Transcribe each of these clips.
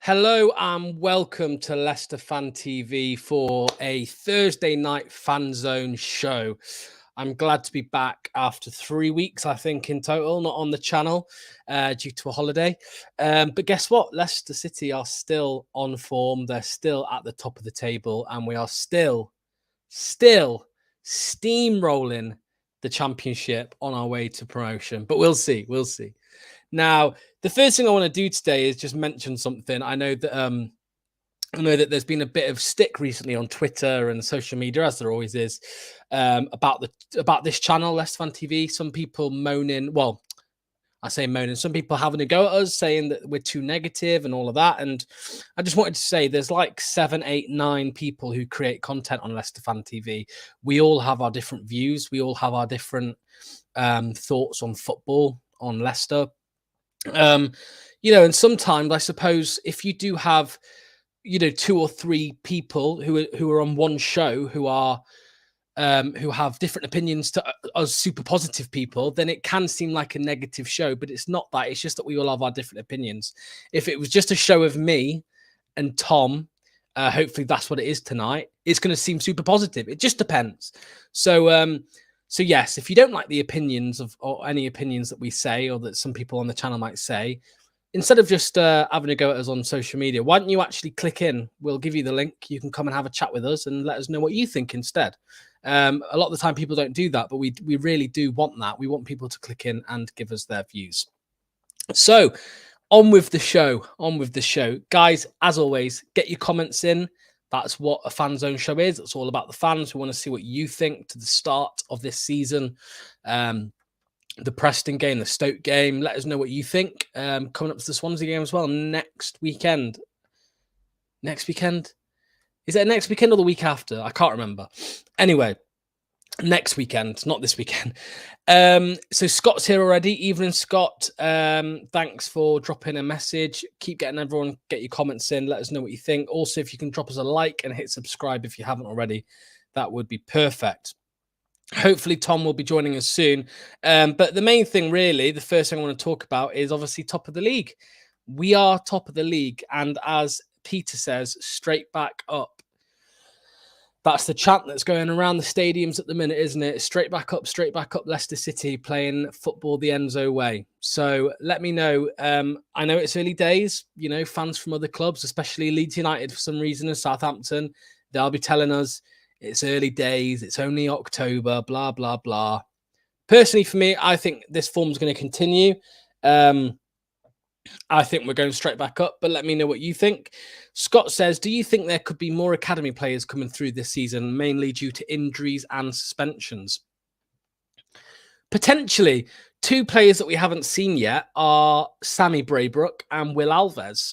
Hello and welcome to Leicester Fan TV for a Thursday night Fanzone show. I'm glad to be back after 3 weeks, I think, in total, not on the channel due to a holiday. But guess what? Leicester City are still on form. They're still at the top of the table, and we are still steamrolling the Championship on our way to promotion. But we'll see. Now, the first thing I want to do today is just mention something. I know that there's been a bit of stick recently on Twitter and social media, as there always is, about this channel, Leicester Fan TV. Some people moaning. Well, I say moaning. Some people having a go at us, saying that we're too negative and all of that. And I just wanted to say, there's like 7, 8, 9 people who create content on Leicester Fan TV. We all have our different views. We all have our different thoughts on football, on Leicester. And sometimes I suppose if you do have, 2 or 3 people who are on one show who have different opinions to us super positive people, then it can seem like a negative show, but it's not that. It's just that we all have our different opinions. If it was just a show of me and Tom, hopefully that's what it is tonight, it's going to seem super positive. It just depends. So yes, if you don't like the opinions or any opinions that we say or that some people on the channel might say, instead of just having a go at us on social media, why don't you actually click in? We'll give you the link. You can come and have a chat with us and let us know what you think instead. A lot of the time people don't do that, but we really do want that. We want people to click in and give us their views. So on with the show. Guys, as always, get your comments in. That's what a fan zone show is. It's all about the fans. We want to see what you think to the start of this season. The Preston game, the Stoke game. Let us know what you think. Coming up to the Swansea game as well next weekend. Next weekend? Is it next weekend or the week after? I can't remember. Anyway, next weekend, not this weekend. So Scott's here already. Evening, Scott. Thanks for dropping a message. Keep getting everyone, get your comments in. Let us know what you think. Also, if you can drop us a like and hit subscribe if you haven't already, that would be perfect. Hopefully Tom will be joining us soon. But the main thing, really, the first thing I want to talk about is obviously top of the league. We are top of the league. And as Peter says, straight back up. That's the chant that's going around the stadiums at the minute, isn't it? Straight back up, Leicester City playing football the Enzo way. So let me know. I know it's early days, fans from other clubs, especially Leeds United for some reason and Southampton, they'll be telling us it's early days, it's only October, blah, blah, blah. Personally, for me, I think this form is going to continue. I think we're going straight back up, but let me know what you think. Scott says, do you think there could be more academy players coming through this season, mainly due to injuries and suspensions? Potentially. 2 players that we haven't seen yet are Sammy Braybrook and Will Alves,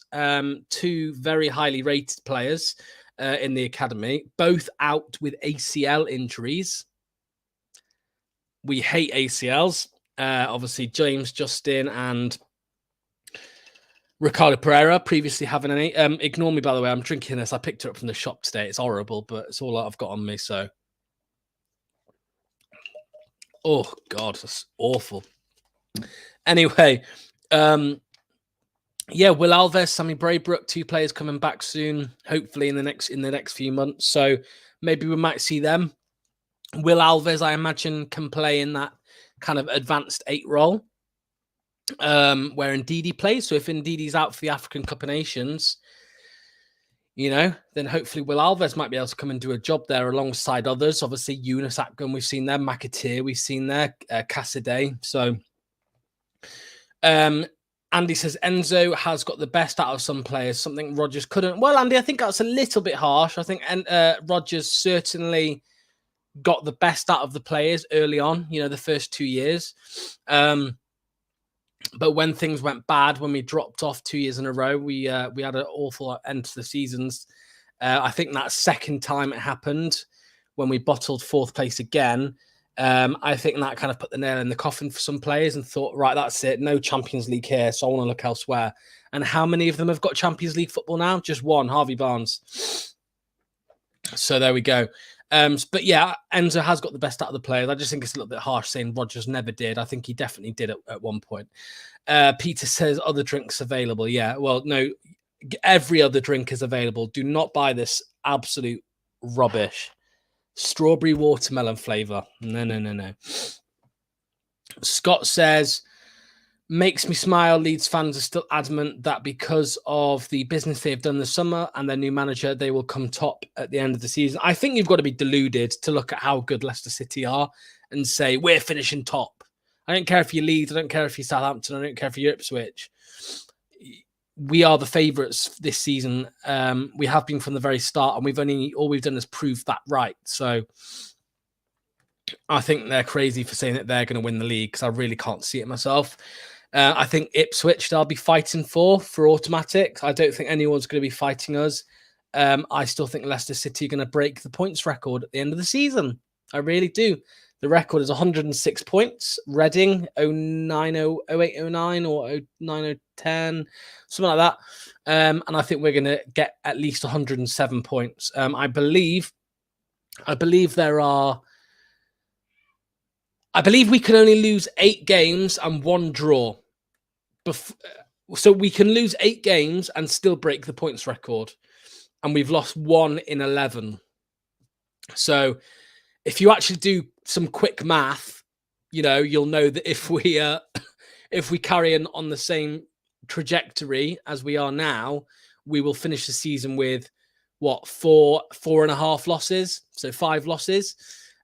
2 very highly rated players in the academy, both out with ACL injuries. We hate ACLs. Obviously, James Justin and Ricardo Pereira previously having any. Ignore me, by the way. I'm drinking this. I picked it up from the shop today. It's horrible, but it's all I've got on me. So, oh God, that's awful. Anyway, Will Alves, Sammy Braybrook, 2 players coming back soon. Hopefully in the next few months. So maybe we might see them. Will Alves, I imagine, can play in that kind of advanced 8 role. Where Ndidi plays. So if Ndidi's out for the African Cup of Nations, then hopefully Will Alves might be able to come and do a job there alongside others. Obviously, Yunus Akgün, we've seen there. McAteer, we've seen there. Cassidy. So, Andy says Enzo has got the best out of some players, something Rodgers couldn't. Well, Andy, I think that's a little bit harsh. I think Rodgers certainly got the best out of the players early on, the first 2 years. But when things went bad, when we dropped off 2 years in a row, we had an awful end to the seasons. I think that second time it happened, when we bottled 4th place again, I think that kind of put the nail in the coffin for some players and thought, right, that's it. No Champions League here, so I want to look elsewhere. And how many of them have got Champions League football now? Just one, Harvey Barnes. So there we go. But yeah, Enzo has got the best out of the players. I just think it's a little bit harsh saying Rodgers never did. I think he definitely did at one point. Peter says other drinks available. Yeah, well, no, Every other drink is available. Do not buy this absolute rubbish. Strawberry watermelon flavor. No. Scott says, makes me smile. Leeds fans are still adamant that because of the business they've done this summer and their new manager, they will come top at the end of the season. I think you've got to be deluded to look at how good Leicester City are and say, we're finishing top. I don't care if you're Leeds. I don't care if you're Southampton. I don't care if you're Ipswich. We are the favourites this season. We have been from the very start, and all we've done is prove that right. So I think they're crazy for saying that they're going to win the league, because I really can't see it myself. I think Ipswich they'll be fighting for automatic. I don't think anyone's going to be fighting us. I still think Leicester City are going to break the points record at the end of the season. I really do. The record is 106 points. Reading 0809 or 09010, something like that. And I think we're going to get at least 107 points. I believe we can only lose 8 games and 1 draw. So we can lose 8 games and still break the points record. And we've lost 1 in 11. So if you actually do some quick math, you'll know that if we carry on the same trajectory as we are now, we will finish the season with 4.5 losses. So 5 losses.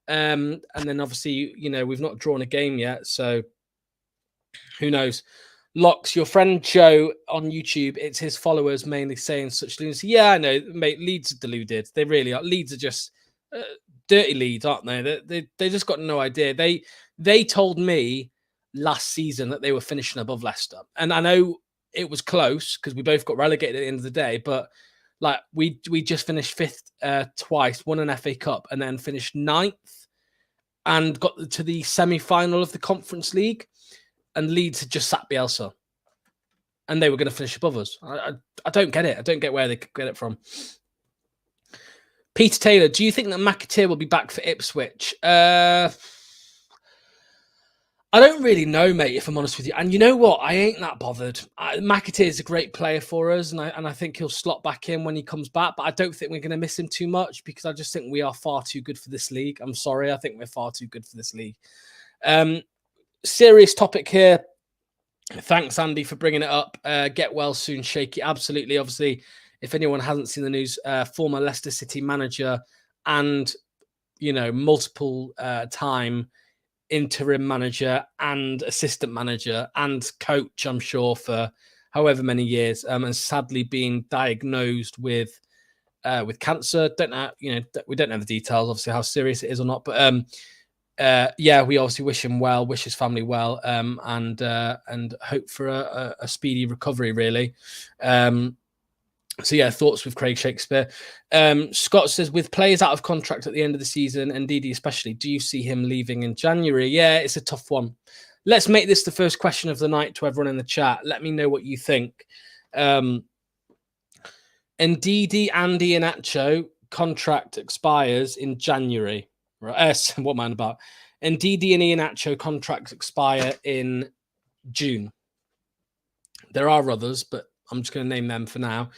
And then obviously, we've not drawn a game yet. So who knows? Locks, your friend Joe on YouTube, it's his followers mainly saying such lunacy. Yeah, I know, mate. Leeds are deluded. They really are. Leeds are just dirty Leeds, aren't they? They just got no idea. They told me last season that they were finishing above Leicester, and I know it was close because we both got relegated at the end of the day. But like we just finished 5th twice, won an FA Cup, and then finished 9th and got to the semi-final of the Conference League. And Leeds had just sacked Bielsa, and they were going to finish above us. I don't get it. I don't get where they could get it from. Peter Taylor, do you think that McAteer will be back for Ipswich? I don't really know, mate, if I'm honest with you. And you know what? I ain't that bothered. McAteer is a great player for us, and I think he'll slot back in when he comes back. But I don't think we're going to miss him too much, because I just think we are far too good for this league. I'm sorry. I think we're far too good for this league. Serious topic here. Thanks, Andy, for bringing it up. Get well soon, Shaky. Absolutely. Obviously, if anyone hasn't seen the news, former Leicester City manager and, multiple time interim manager and assistant manager and coach, I'm sure, for however many years, and sadly being diagnosed with cancer. Don't know, we don't know the details, obviously, how serious it is or not, but yeah, we obviously wish him well, wish his family well, and hope for a speedy recovery, really. So yeah, thoughts with Craig Shakespeare. Scott says, with players out of contract at the end of the season, and Didi especially, do you see him leaving in January? Yeah, it's a tough one. Let's make this the first question of the night to everyone in the chat. Let me know what you think. Ndidi, Andy, and Acho contract expires in January. Right, what am I about? Ndidi and Iheanacho contracts expire in June. There are others, but I'm just going to name them for now.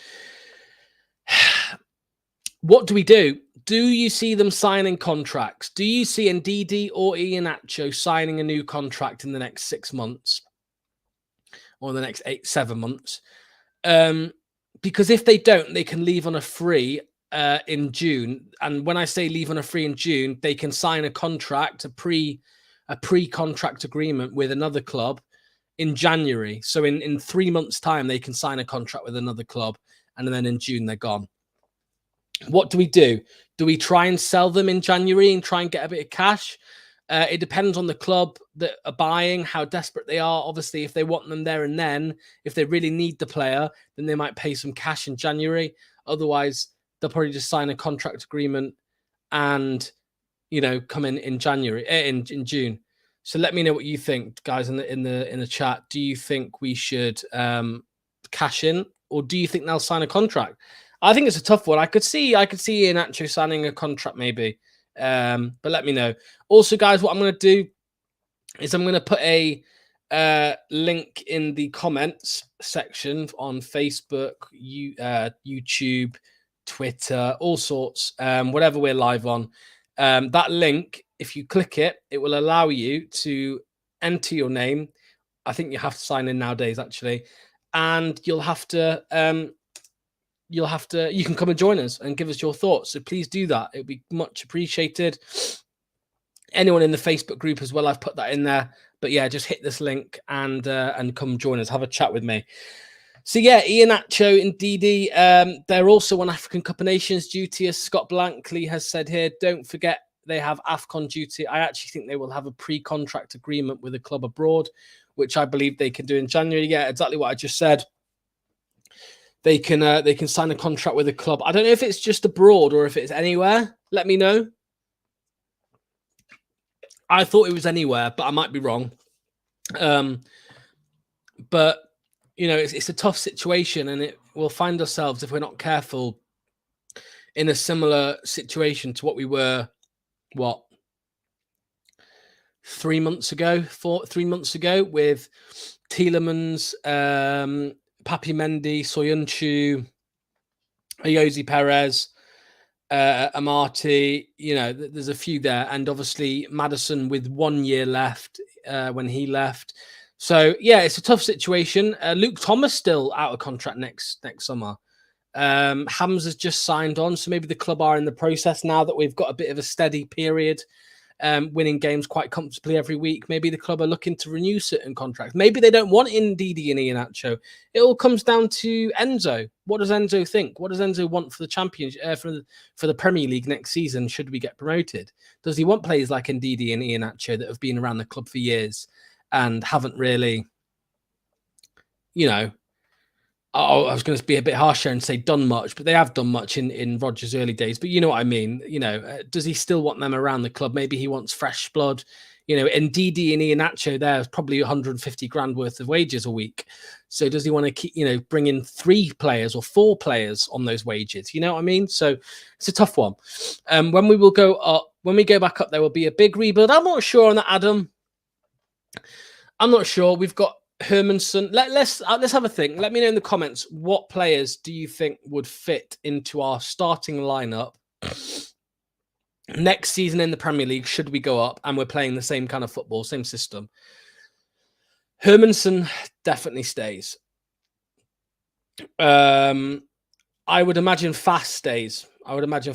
What do we do? Do you see them signing contracts? Do you see Ndidi or Iheanacho signing a new contract in the next 6 months? Or the next 7 months? Because if they don't, they can leave on a free in June. And when I say leave on a free in June, they can sign a contract, a pre-contract agreement with another club in January. So in 3 months' time, they can sign a contract with another club, and then in June they're gone. What do we do? Do we try and sell them in January and try and get a bit of cash? It depends on the club that are buying, how desperate they are. Obviously, if they want them there and then, if they really need the player, then they might pay some cash in January. Otherwise, they'll probably just sign a contract agreement and, come in January, in June. So let me know what you think, guys, in the chat. Do you think we should cash in, or do you think they'll sign a contract? I think it's a tough one. I could see Iheanacho signing a contract maybe, but let me know. Also, guys, what I'm going to do is I'm going to put a link in the comments section on Facebook, YouTube, Twitter, all sorts, whatever we're live on. That link, if you click it, it will allow you to enter your name. I think you have to sign in nowadays, actually, and you can come and join us and give us your thoughts. So please do that. It'd be much appreciated. Anyone in the Facebook group as well, I've put that in there. But yeah, just hit this link and come join us, have a chat with me. So yeah, Ian Acho and Didi, they're also on African Cup of Nations duty, as Scott Blankley has said here. Don't forget they have AFCON duty. I actually think they will have a pre-contract agreement with a club abroad, which I believe they can do in January. Yeah, exactly what I just said. They can sign a contract with a club. I don't know if it's just abroad or if it's anywhere. Let me know. I thought it was anywhere, but I might be wrong. But you know, it's a tough situation, and we'll find ourselves, if we're not careful, in a similar situation to what we were, 3 months ago with Tielemans, Papi Mendy, Soyuncu, Ayoze Perez, Amati. You know, there's a few there, and obviously Maddison with 1 year left when he left. So yeah, it's a tough situation. Luke Thomas still out of contract next summer. Hamza's just signed on, so maybe the club are in the process now that we've got a bit of a steady period, winning games quite comfortably every week. Maybe the club are looking to renew certain contracts. Maybe they don't want Ndidi and Iheanacho. It all comes down to Enzo. What does Enzo think? What does Enzo want for the championship, for the Premier League next season? Should we get promoted? Does he want players like Ndidi and Iheanacho that have been around the club for years and haven't really, you know, I was going to be a bit harsher and say done much, but they have done much in Rodgers' early days. But you know what I mean? You know, does he still want them around the club? Maybe he wants fresh blood. You know, Ndidi and Iheanacho, there's probably 150 grand worth of wages a week. So does he want to keep, you know, bring in 3 players or 4 players on those wages? You know what I mean? So it's a tough one. When we go back up, there will be a big rebuild. I'm not sure on that, Adam. I'm not sure. We've got Hermanson. Let's have a think. Let me know in the comments, what players do you think would fit into our starting lineup next season in the Premier League should we go up and we're playing the same kind of football, same system? Hermanson definitely stays. I would imagine Fast stays. I would imagine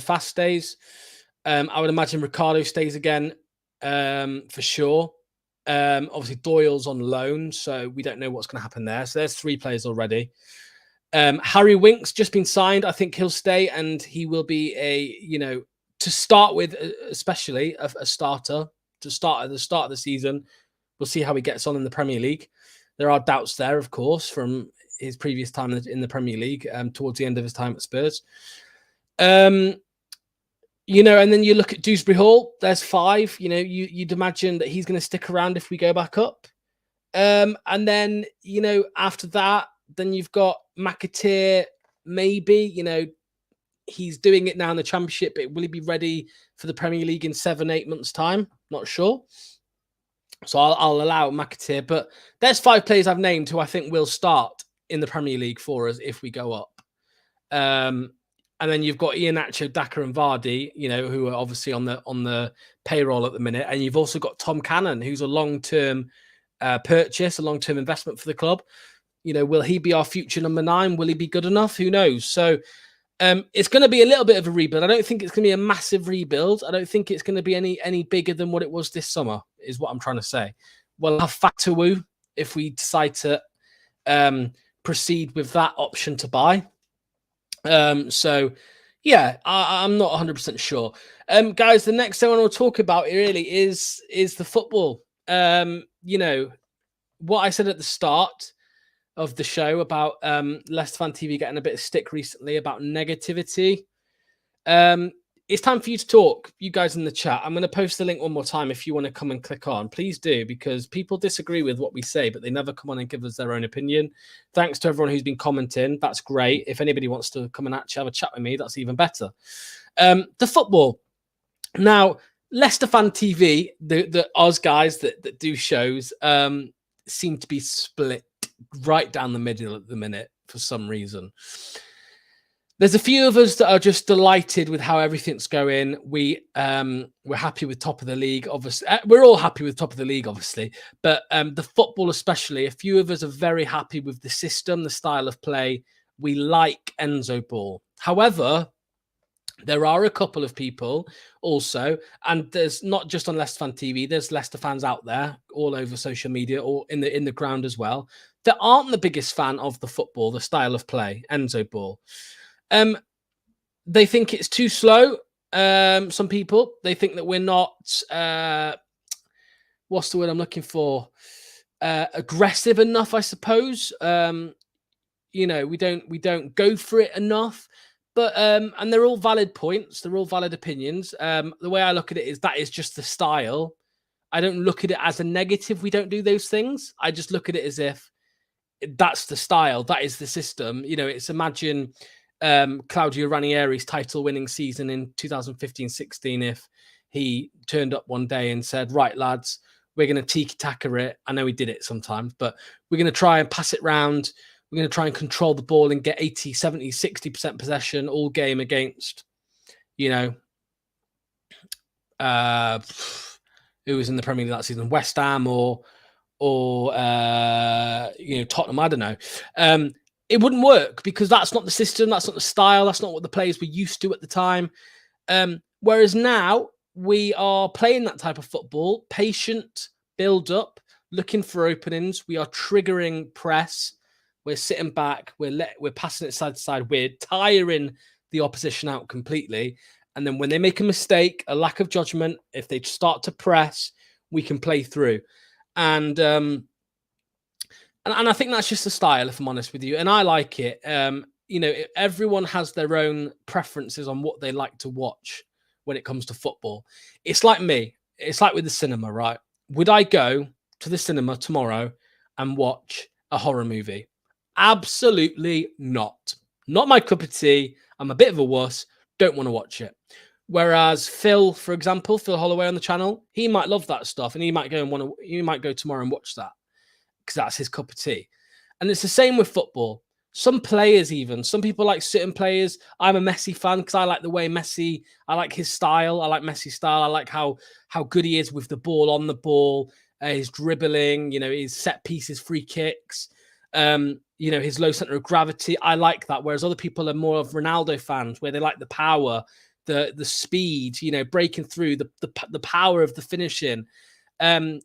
Ricardo stays again, for sure. Obviously Doyle's on loan, so we don't know what's going to happen there. So there's 3 players already. Harry Winks just been signed. I think he'll stay, and he will be to start with, especially a starter to start at the start of the season. We'll see how he gets on in the Premier League. There are doubts there, of course, from his previous time in the Premier League, towards the end of his time at Spurs. You know, and then you look at Dewsbury Hall, there's 5. You know, you'd imagine that he's going to stick around if we go back up. And then, you know, after that, then you've got McAteer, maybe, you know, he's doing it now in the Championship, but will he be ready for the Premier League in 7-8 months' time? Not sure. So I'll allow McAteer, but there's 5 players I've named who I think will start in the Premier League for us if we go up. And then you've got Iheanacho, Daka, and Vardy, you know, who are obviously on the payroll at the minute. And you've also got Tom Cannon, who's a long-term purchase, a long-term investment for the club. You know, will he be our future number 9? Will he be good enough? Who knows? So it's going to be a little bit of a rebuild. I don't think it's going to be a massive rebuild. I don't think it's going to be any bigger than what it was this summer, is what I'm trying to say. We'll have Fatawu if we decide to proceed with that option to buy. So yeah, I'm not 100% sure. Guys, the next thing I want to talk about really is the football. You know, what I said at the start of the show about Leicester Fan TV getting a bit of stick recently about negativity. It's time for you to talk, you guys in the chat. I'm going to post the link one more time if you want to come and click on. Please do, because people disagree with what we say, but they never come on and give us their own opinion. Thanks to everyone who's been commenting. That's great. If anybody wants to come and actually have a chat with me, that's even better. The football. Now, Leicester Fan TV, the Oz guys that do shows, seem to be split right down the middle at the minute for some reason. There's a few of us that are just delighted with how everything's going. We're happy with top of the league, obviously. We're all happy with top of the league, obviously. But the football especially, a few of us are very happy with the system, the style of play. We like Enzo ball. However, there are a couple of people also, and there's not just on Leicester Fan TV, there's Leicester fans out there all over social media or in the ground as well, that aren't the biggest fan of the football, the style of play, Enzo ball. They think it's too slow. Some people, they think that we're not, what's the word I'm looking for? Aggressive enough, I suppose. You know, we don't go for it enough. But and they're all valid points. They're all valid opinions. The way I look at it is that is just the style. I don't look at it as a negative. We don't do those things. I just look at it as if that's the style. That is the system. You know, it's imagine Claudio Ranieri's title-winning season in 2015-16 if he turned up one day and said, right, lads, we're going to tiki-taka it. I know he did it sometimes, but we're going to try and pass it round. We're going to try and control the ball and get 80, 70, 60% possession all game against, you know, who was in the Premier League that season, West Ham or you know, Tottenham, I don't know. It wouldn't work because that's not the system, that's not the style, that's not what the players were used to at the time. Whereas now we are playing that type of football, patient, build up, looking for openings. We are triggering press. We're sitting back. We're passing it side to side. We're tiring the opposition out completely. And then when they make a mistake, a lack of judgment, if they start to press, we can play through. And I think that's just the style, if I'm honest with you. And I like it. You know, everyone has their own preferences on what they like to watch when it comes to football. It's like me. It's like with the cinema, right? Would I go to the cinema tomorrow and watch a horror movie? Absolutely not. Not my cup of tea. I'm a bit of a wuss. Don't want to watch it. Whereas Phil, for example, Phil Holloway on the channel, he might love that stuff, and he might go tomorrow and watch that because that's his cup of tea. And it's the same with football. Some players, even some people like certain players. I'm a Messi fan because I like the way Messi. I like his style. I like Messi's style. I like how good he is with the ball, on the ball, his dribbling. You know, his set pieces, free kicks. You know, his low center of gravity. I like that. Whereas other people are more of Ronaldo fans, where they like the power, the speed. You know, breaking through, the power of the finishing, the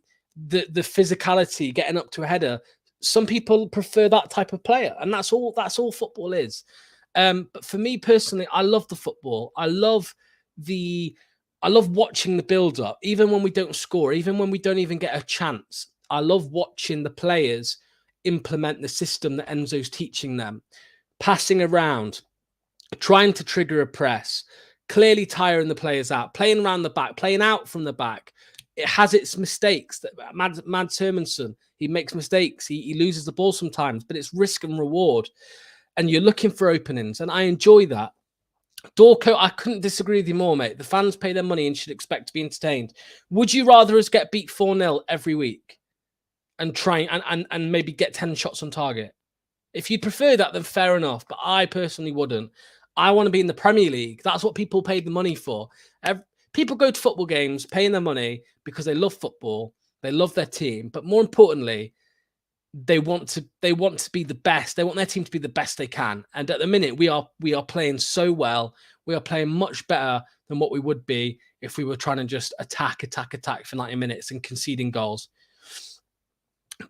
physicality, getting up to a header. Some people prefer that type of player, and that's all football is. But for me personally, I love the football. I love watching the build up, even when we don't score, even when we don't even get a chance. I love watching the players implement the system that Enzo's teaching them, passing around, trying to trigger a press, clearly tiring the players out, playing around the back, playing out from the back. It has its mistakes. Mads Hermansen, he makes mistakes. He loses the ball sometimes, but it's risk and reward. And you're looking for openings, and I enjoy that. Dorco, I couldn't disagree with you more, mate. The fans pay their money and should expect to be entertained. Would you rather us get beat 4-0 every week and try and maybe get 10 shots on target? If you'd prefer that, then fair enough. But I personally wouldn't. I want to be in the Premier League. That's what people pay the money for. People go to football games paying their money because they love football, they love their team, but more importantly, they want to be the best. They want their team to be the best they can. And at the minute, we are playing so well. We are playing much better than what we would be if we were trying to just attack for 90 minutes and conceding goals.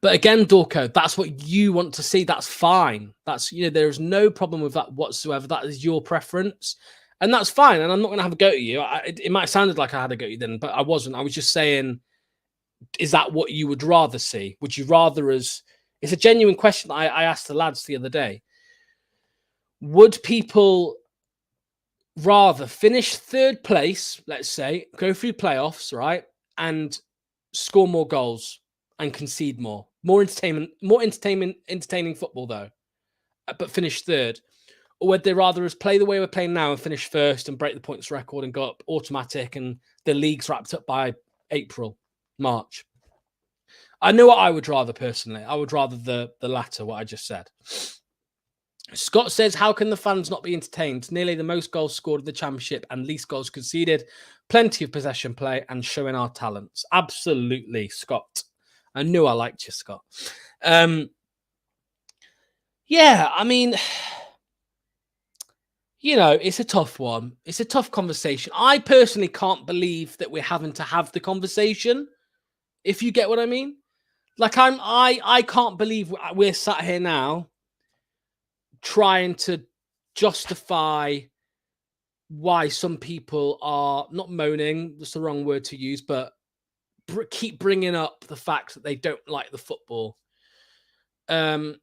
But again, Dorco, that's what you want to see. That's fine. That's, you know, there's no problem with that whatsoever. That is your preference. And that's fine. And I'm not going to have a go at you. It might have sounded like I had a go at you then, but I wasn't. I was just saying, is that what you would rather see? Would you rather us... It's a genuine question I asked the lads the other day. Would people rather finish third place, let's say, go through playoffs, right, and score more goals and concede more? More entertaining football, though, but finish third? Or would they rather us play the way we're playing now and finish first and break the points record and go up automatic and the league's wrapped up by April, March? I know what I would rather personally. I would rather the latter, what I just said. Scott says, how can the fans not be entertained? Nearly the most goals scored in the championship and least goals conceded. Plenty of possession play and showing our talents. Absolutely, Scott. I knew I liked you, Scott. Yeah, I mean, you know, it's a tough one. It's a tough conversation. I personally can't believe that we're having to have the conversation, if you get what I mean. Like, I can't believe we're sat here now trying to justify why some people are not moaning, that's the wrong word to use, but keep bringing up the fact that they don't like the football. I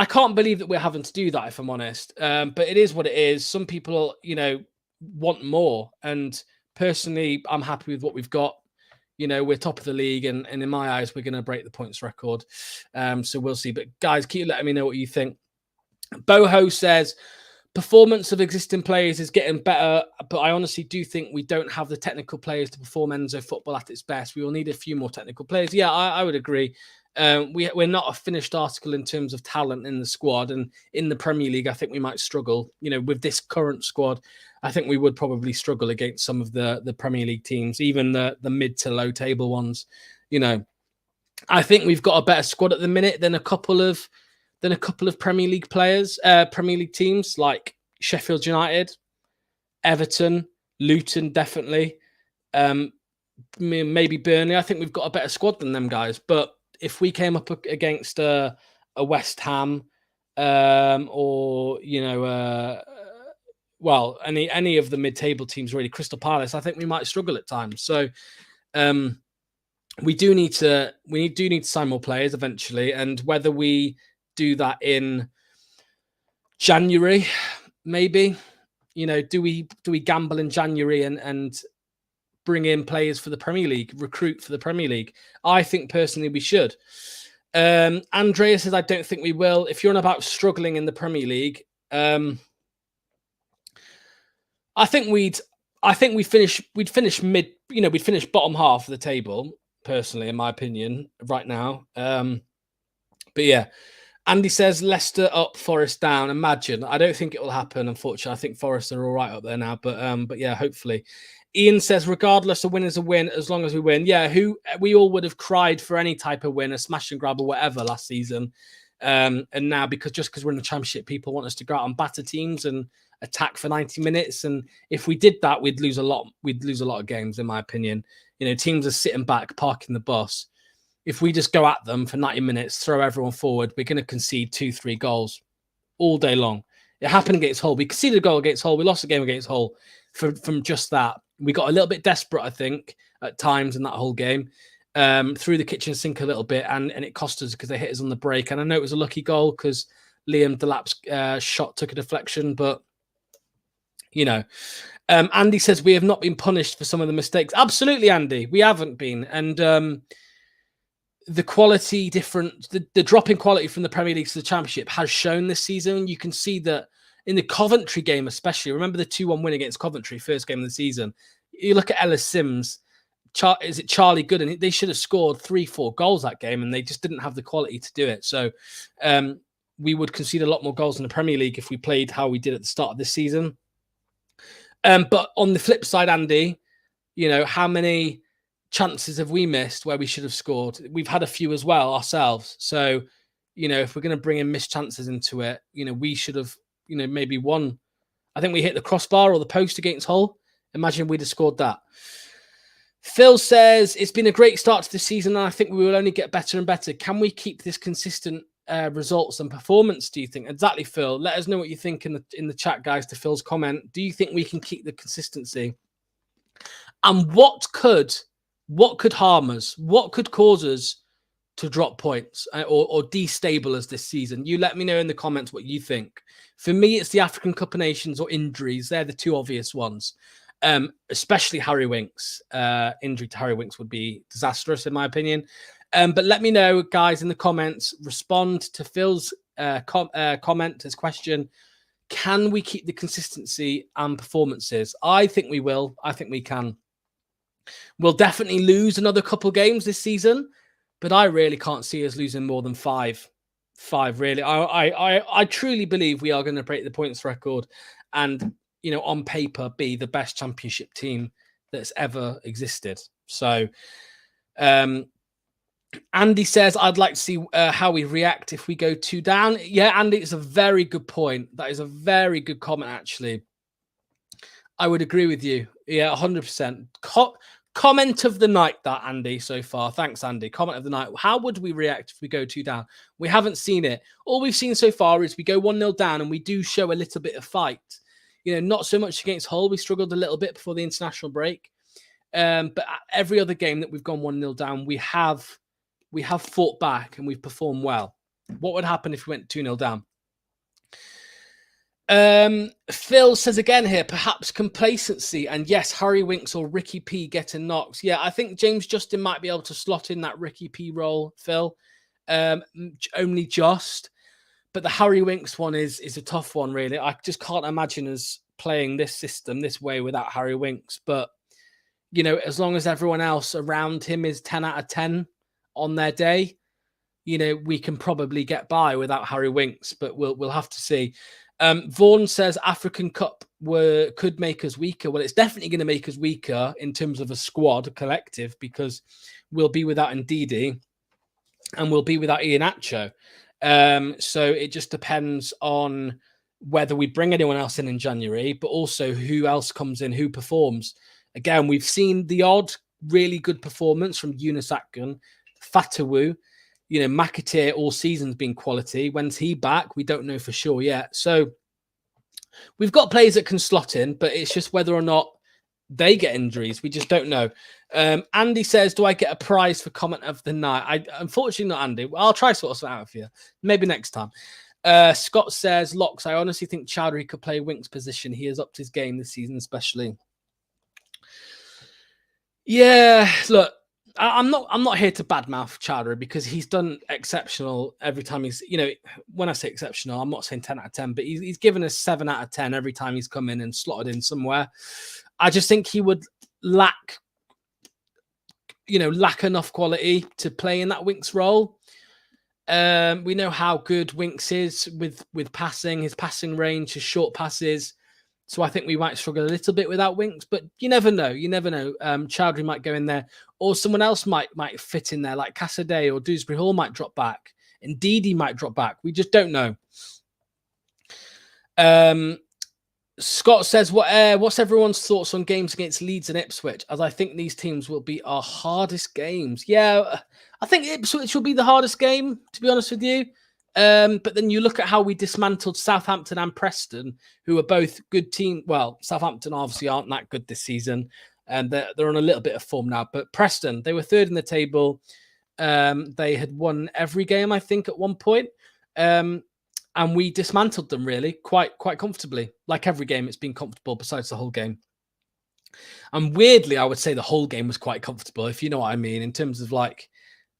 can't believe that we're having to do that, if I'm honest. But it is what it is. Some people, you know, want more. And personally, I'm happy with what we've got. You know, we're top of the league, and in my eyes, we're going to break the points record. So we'll see. But guys, keep letting me know what you think. Boho says, performance of existing players is getting better, but I honestly do think we don't have the technical players to perform Enzo football at its best. We will need a few more technical players. Yeah, I would agree. We're not a finished article in terms of talent in the squad, and in the Premier League, I think we might struggle. You know, with this current squad, I think we would probably struggle against some of the Premier League teams, even the mid to low table ones. You know, I think we've got a better squad at the minute than a couple of Premier League players, Premier League teams like Sheffield United, Everton, Luton, definitely. Maybe Burnley. I think we've got a better squad than them guys. But if we came up against a West Ham, or you know, well, any of the mid-table teams, really, Crystal Palace, I think we might struggle at times. So we do need to sign more players eventually, and whether we do that in January, maybe, you know, do we gamble in January and bring in players for the Premier League, recruit for the Premier League? I think personally we should. Andrea says, I don't think we will. If you're on about struggling in the Premier League, I think we'd finish mid, you know, we'd finish bottom half of the table, personally, in my opinion, right now. But yeah, Andy says Leicester up, Forest down. Imagine. I don't think it will happen, unfortunately. I think Forest are all right up there now, but yeah, hopefully. Ian says, regardless, a win is a win as long as we win. Yeah, we all would have cried for any type of win, a smash and grab or whatever last season. And now, because we're in the Championship, people want us to go out and batter teams and attack for 90 minutes. And if we did that, we'd lose a lot. We'd lose a lot of games, in my opinion. You know, teams are sitting back, parking the bus. If we just go at them for 90 minutes, throw everyone forward, we're going to concede 2-3 goals all day long. It happened against Hull. We conceded a goal against Hull. We lost a game against Hull from just that. We got a little bit desperate, I think, at times in that whole game. Threw the kitchen sink a little bit, and it cost us because they hit us on the break. And I know it was a lucky goal because Liam Delap's shot took a deflection, but, you know. Andy says we have not been punished for some of the mistakes. Absolutely, Andy. We haven't been. And the quality difference, the drop in quality from the Premier League to the Championship has shown this season. You can see that in the Coventry game, especially. Remember the 2-1 win against Coventry, first game of the season. You look at Ellis Sims, is it Charlie Gooden? They should have scored 3-4 goals that game, and they just didn't have the quality to do it. So we would concede a lot more goals in the Premier League if we played how we did at the start of this season. But on the flip side, Andy, you know, how many chances have we missed where we should have scored? We've had a few as well ourselves. So, you know, if we're going to bring in missed chances into it, you know, we should have, you know, maybe won. I think we hit the crossbar or the post against Hull. Imagine we'd have scored that. Phil says, it's been a great start to the season, and I think we will only get better and better. Can we keep this consistent results and performance, do you think? Exactly, Phil. Let us know what you think in the chat, guys, to Phil's comment. Do you think we can keep the consistency? And what could harm us? What could cause us to drop points or destabilize us this season? You let me know in the comments what you think. For me, it's the African Cup of Nations or injuries. They're the two obvious ones. Especially Harry Winks. Injury to Harry Winks would be disastrous, in my opinion. But let me know, guys, in the comments. Respond to Phil's comment, his question. Can we keep the consistency and performances? I think we will. I think we can. We'll definitely lose another couple games this season, but I really can't see us losing more than five. Really. I truly believe we are going to break the points record and, you know, on paper, be the best championship team that's ever existed. So, Andy says, I'd like to see how we react if we go 2 down. Yeah, Andy, it's a very good point. That is a very good comment, actually. I would agree with you. Yeah, 100%. Comment of the night, that, Andy, so far. Thanks, Andy. Comment of the night. How would we react if we go 2 down? We haven't seen it. All we've seen so far is we go 1-0 down and we do show a little bit of fight. You know, not so much against Hull. We struggled a little bit before the international break. But every other game that we've gone 1-0 down, we have fought back and we've performed well. What would happen if we went 2-0 down? Phil says again here, perhaps complacency, and yes, Harry Winks or Ricky P getting knocks. Yeah, I think James Justin might be able to slot in that Ricky P role, Phil. Only just. But the Harry Winks one is a tough one, really. I just can't imagine us playing this system this way without Harry Winks. But, you know, as long as everyone else around him is 10 out of 10 on their day, you know, we can probably get by without Harry Winks, but we'll have to see. Vaughan says African Cup could make us weaker. Well, it's definitely going to make us weaker in terms of a squad, a collective, because we'll be without Ndidi and we'll be without Iheanacho. So it just depends on whether we bring anyone else in January, but also who else comes in, who performs. Again, we've seen the odd really good performance from Yunus Akgun, Fatawu. You know, McAteer all season's been quality. When's he back? We don't know for sure yet. So we've got players that can slot in, but it's just whether or not they get injuries. We just don't know. Andy says, do I get a prize for comment of the night? Unfortunately not, Andy. I'll try to sort something out for you. Maybe next time. Scott says, Locks, I honestly think Chowdhury could play Wink's position. He has upped his game this season, especially. Yeah, look, I'm not here to badmouth Chowdhury because he's done exceptional every time he's, you know, when I say exceptional, I'm not saying 10 out of 10, but he's given us 7 out of 10 every time he's come in and slotted in somewhere. I just think he would lack enough quality to play in that Winks role. We know how good Winks is with passing, his passing range, his short passes. So I think we might struggle a little bit without Winks, but you never know. You never know. Chowdhury might go in there, or someone else might fit in there, like Cassaday or Dewsbury Hall might drop back, and Ndidi might drop back. We just don't know. Scott says, what's everyone's thoughts on games against Leeds and Ipswich? As I think these teams will be our hardest games. Yeah, I think Ipswich will be the hardest game, to be honest with you. But then you look at how we dismantled Southampton and Preston, who are both good teams. Well, Southampton obviously aren't that good this season, and they're on a little bit of form now. But Preston, they were 3rd in the table. They had won every game, I think, at one point. And we dismantled them really quite comfortably. Like every game, it's been comfortable besides the whole game. And weirdly, I would say the whole game was quite comfortable, if you know what I mean, in terms of like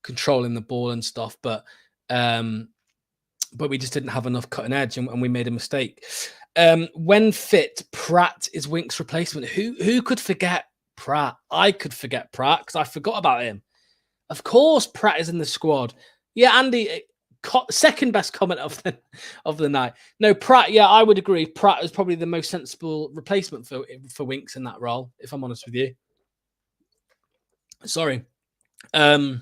controlling the ball and stuff. But we just didn't have enough cutting edge, and we made a mistake. When fit, Pratt is Winks' replacement. Who could forget Pratt? I could forget Pratt because I forgot about him. Of course, Pratt is in the squad. Yeah, Andy, second best comment of the night. No, Pratt. Yeah, I would agree. Pratt is probably the most sensible replacement for Winks in that role, if I'm honest with you. Sorry. Yeah,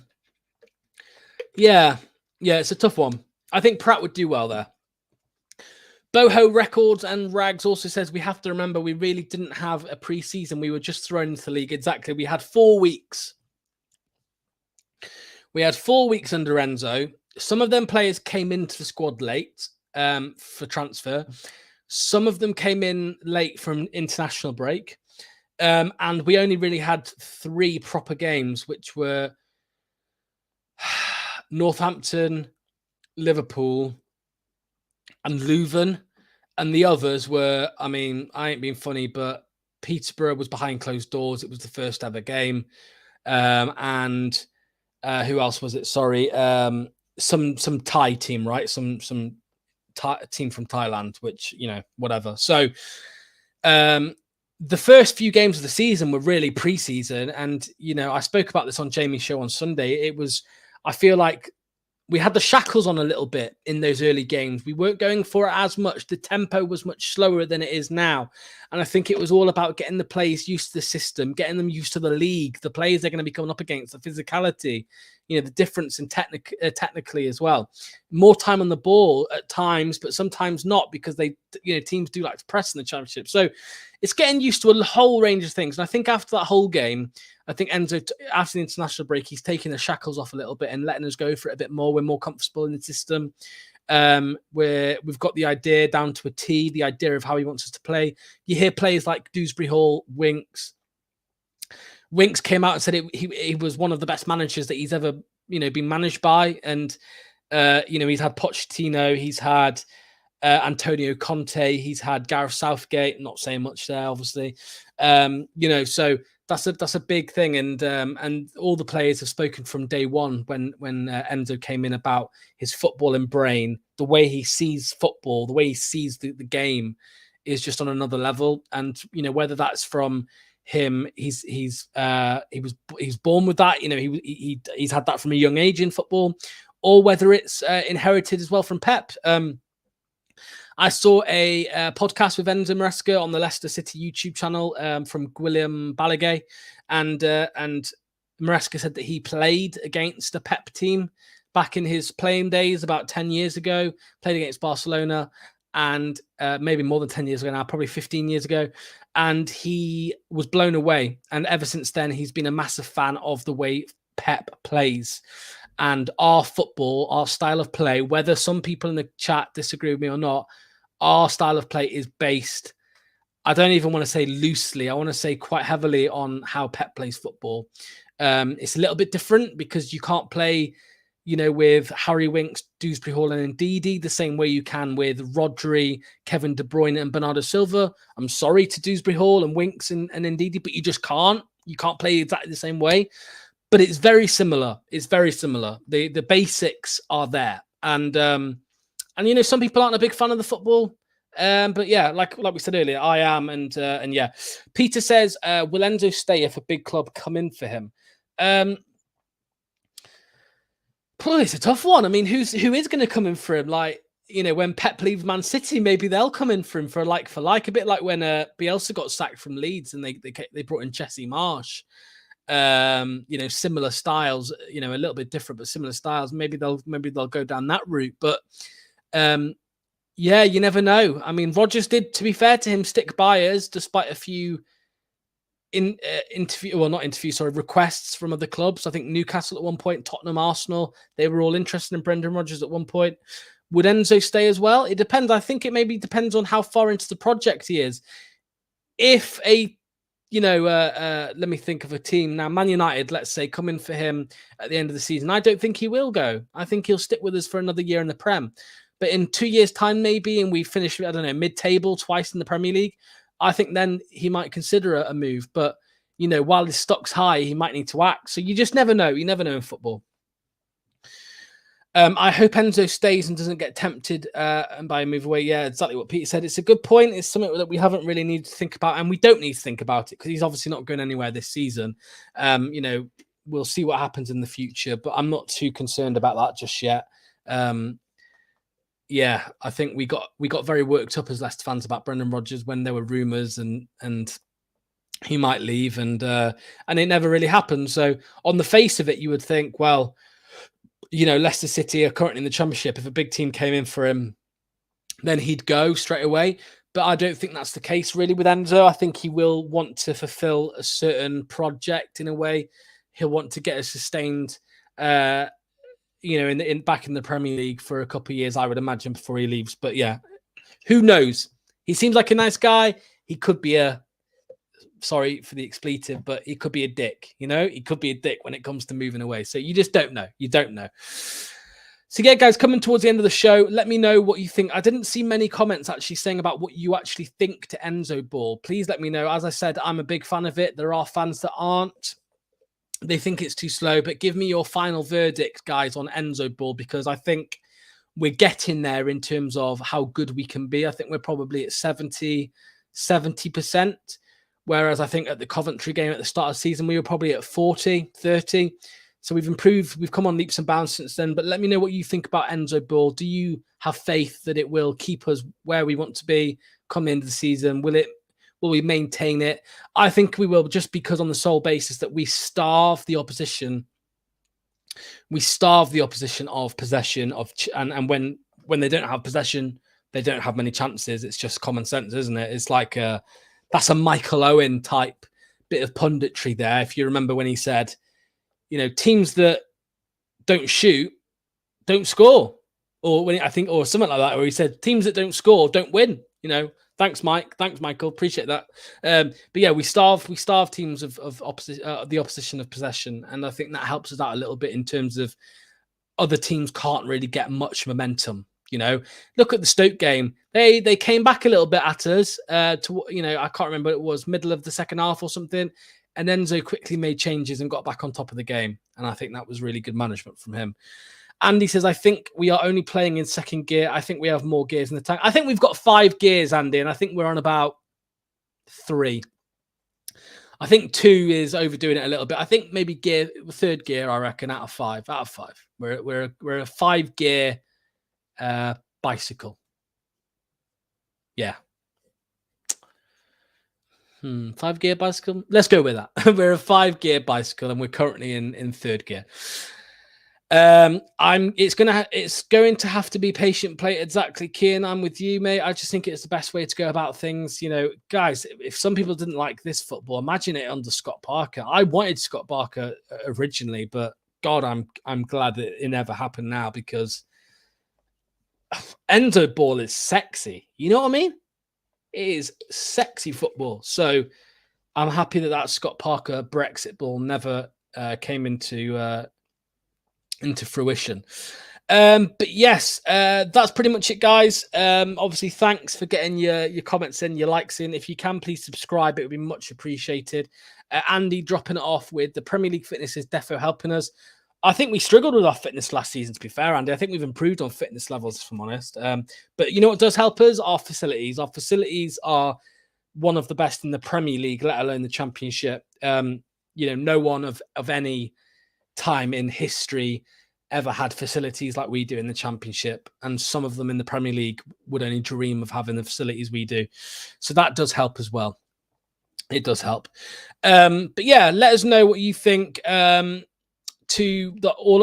it's a tough one. I think Pratt would do well there. Boho Records and Rags also says we have to remember we really didn't have a pre-season. We were just thrown into the league. Exactly. We had 4 weeks. We had 4 weeks under Enzo. Some of them players came into the squad late for transfer. Some of them came in late from international break. And we only really had 3 proper games, which were Northampton, Liverpool, and Leuven. And the others were, I mean, I ain't being funny, but Peterborough was behind closed doors. It was the first ever game. And who else was it? Sorry. Some Thai team, right? Some team from Thailand, which, you know, whatever. So the first few games of the season were really pre-season. And, you know, I spoke about this on Jamie's show on Sunday. I feel like we had the shackles on a little bit in those early games. We weren't going for it as much. The tempo was much slower than it is now. And I think it was all about getting the players used to the system, getting them used to the league, the players they're going to be coming up against, the physicality, you know, the difference in technically as well. More time on the ball at times, but sometimes not, because teams do like to press in the Championship. So it's getting used to a whole range of things. And I think after that whole game, I think Enzo, after the international break, he's taking the shackles off a little bit and letting us go for it a bit more. We're more comfortable in the system. Where we've got the idea down to a T, the idea of how he wants us to play. You hear players like Dewsbury Hall, Winks. Winks came out and said he was one of the best managers that he's ever, you know, been managed by. And, you know, he's had Pochettino, he's had Antonio Conte, he's had Gareth Southgate. Not saying much there, obviously. You know, so that's a big thing, and all the players have spoken from day one when Enzo came in about his footballing brain, the way he sees football, the way he sees the game is just on another level. And you know, whether that's from him, he's born with that, you know, he's had that from a young age in football, or whether it's inherited as well from Pep. I saw a podcast with Enzo Maresca on the Leicester City YouTube channel from Guillem Balaguer, and Maresca said that he played against a Pep team back in his playing days about 10 years ago, played against Barcelona, and maybe more than 10 years ago now, probably 15 years ago, and he was blown away. And ever since then, he's been a massive fan of the way Pep plays. And our football, our style of play, whether some people in the chat disagree with me or not, our style of play is based, I don't even want to say loosely, I want to say quite heavily on how Pep plays football. It's a little bit different because you can't play, you know, with Harry Winks, Dewsbury Hall and Ndidi the same way you can with Rodri, Kevin De Bruyne and Bernardo Silva. I'm sorry to Dewsbury Hall and Winks and Ndidi, but you just can't. You can't play exactly the same way. But it's very similar. It's very similar. The basics are there. And you know, some people aren't a big fan of the football. But yeah, like we said earlier, I am. And yeah. Peter says, will Enzo stay if a big club come in for him? It's a tough one. I mean, who is going to come in for him? Like, you know, when Pep leaves Man City, maybe they'll come in for him for like, a bit like when Bielsa got sacked from Leeds and they brought in Jesse Marsh. You know, similar styles, you know, a little bit different, but similar styles. Maybe they'll go down that route. But yeah, you never know. I mean, Rodgers did, to be fair to him, stick by us despite a few requests from other clubs. I think Newcastle at one point, Tottenham, Arsenal, they were all interested in Brendan Rodgers at one point. Would Enzo stay as well? It depends. I think it maybe depends on how far into the project he is. If let me think of a team now. Man United, let's say, come in for him at the end of the season. I don't think he will go. I think he'll stick with us for another year in the Prem. But in 2 years' time, maybe, and we finish, I don't know, mid-table twice in the Premier League, I think then he might consider a move. But, you know, while his stock's high, he might need to act. So you just never know. You never know in football. I hope Enzo stays and doesn't get tempted and by a move away. Yeah, exactly what Peter said. It's a good point. It's something that we haven't really needed to think about, and we don't need to think about it because he's obviously not going anywhere this season. You know, we'll see what happens in the future, but I'm not too concerned about that just yet. Yeah, I think we got very worked up as Leicester fans about Brendan Rodgers when there were rumours and he might leave, and it never really happened. So on the face of it, you would think, well, you know, Leicester City are currently in the Championship. If a big team came in for him, then he'd go straight away. But I don't think that's the case really with Enzo. I think he will want to fulfill a certain project in a way. He'll want to get a sustained, you know, back in the Premier League for a couple of years, I would imagine, before he leaves. But yeah, who knows? He seems like a nice guy. He could be sorry for the expletive, but he could be a dick, you know? He could be a dick when it comes to moving away. So you just don't know. You don't know. So yeah, guys, coming towards the end of the show, let me know what you think. I didn't see many comments actually saying about what you actually think to Enzo Ball. Please let me know. As I said, I'm a big fan of it. There are fans that aren't. They think it's too slow, but give me your final verdict, guys, on Enzo Ball, because I think we're getting there in terms of how good we can be. I think we're probably at 70%. Whereas I think at the Coventry game at the start of the season, we were probably at 40, 30. So we've improved. We've come on leaps and bounds since then. But let me know what you think about Enzo Ball. Do you have faith that it will keep us where we want to be come into the season? Will we maintain it? I think we will, just because on the sole basis that we starve the opposition. We starve the opposition of possession and when they don't have possession, they don't have many chances. It's just common sense, isn't it? It's like that's a Michael Owen type bit of punditry there. If you remember when he said, teams that don't shoot don't score, or something like that, where he said teams that don't score don't win. Thanks, Mike. Thanks, Michael. Appreciate that. But yeah, we starve teams of the opposition of possession, and I think that helps us out a little bit in terms of other teams can't really get much momentum. Look at the Stoke game. They came back a little bit at us. I can't remember, it was middle of the second half or something. And Enzo quickly made changes and got back on top of the game. And I think that was really good management from him. Andy says, I think we are only playing in second gear. I think we have more gears in the tank. I think we've got 5 gears, Andy, and I think we're on about 3. I think 2 is overdoing it a little bit. I think maybe third gear, I reckon, out of 5. We're a 5 gear bicycle. Yeah. 5 gear bicycle. Let's go with that. We're a 5 gear bicycle, and we're currently in third gear. It's going to have to be patient play. Exactly, Kian. I'm with you, mate. I just think it's the best way to go about things. Guys, if some people didn't like this football, imagine it under Scott Parker. I wanted Scott Parker originally, but God, I'm glad that it never happened now, because Enzo Ball is sexy. You know what I mean? It is sexy football. So I'm happy that Scott Parker Brexit ball never came into fruition. But yes, that's pretty much it, guys. Obviously, thanks for getting your comments in, your likes in. If you can, please subscribe. It would be much appreciated. Andy dropping it off with the Premier League fitness is defo helping us. I think we struggled with our fitness last season, to be fair, Andy. I think we've improved on fitness levels, if I'm honest. But you know what does help us? Our facilities. Our facilities are one of the best in the Premier League, let alone the Championship. No one of any time in history ever had facilities like we do in the Championship, and some of them in the Premier League would only dream of having the facilities we do. So that does help as well. It does help. But yeah, let us know what you think to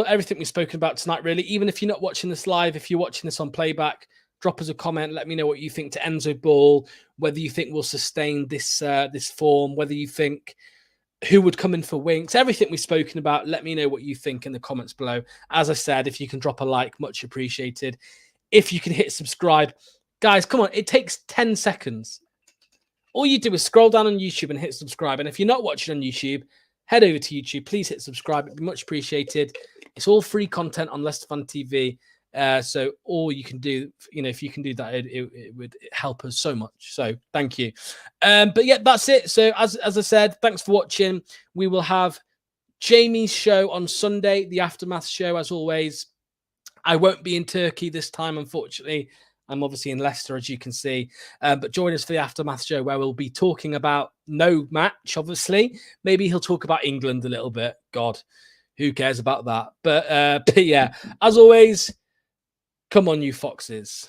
everything we've spoken about tonight, really. Even if you're not watching this live, if you're watching this on playback, drop us a comment. Let me know what you think to Enzo Ball, whether you think we'll sustain this form, whether you think who would come in for Winks, everything we've spoken about. Let me know what you think in the comments below. As I said, if you can drop a like, much appreciated. If you can hit subscribe, guys, come on, it takes 10 seconds. All you do is scroll down on YouTube and hit subscribe. And if you're not watching on YouTube, head over to YouTube. Please hit subscribe. It'd be much appreciated. It's all free content on Leicester Fan TV. So all you can do, if you can do that, it would help us so much. So thank you. But yeah, that's it. So as I said, thanks for watching. We will have Jamie's show on Sunday, the Aftermath show, as always. I won't be in Turkey this time, unfortunately. I'm obviously in Leicester, as you can see. But join us for the Aftermath show, where we'll be talking about no match, obviously. Maybe he'll talk about England a little bit. God, who cares about that? But yeah, as always, come on, you foxes.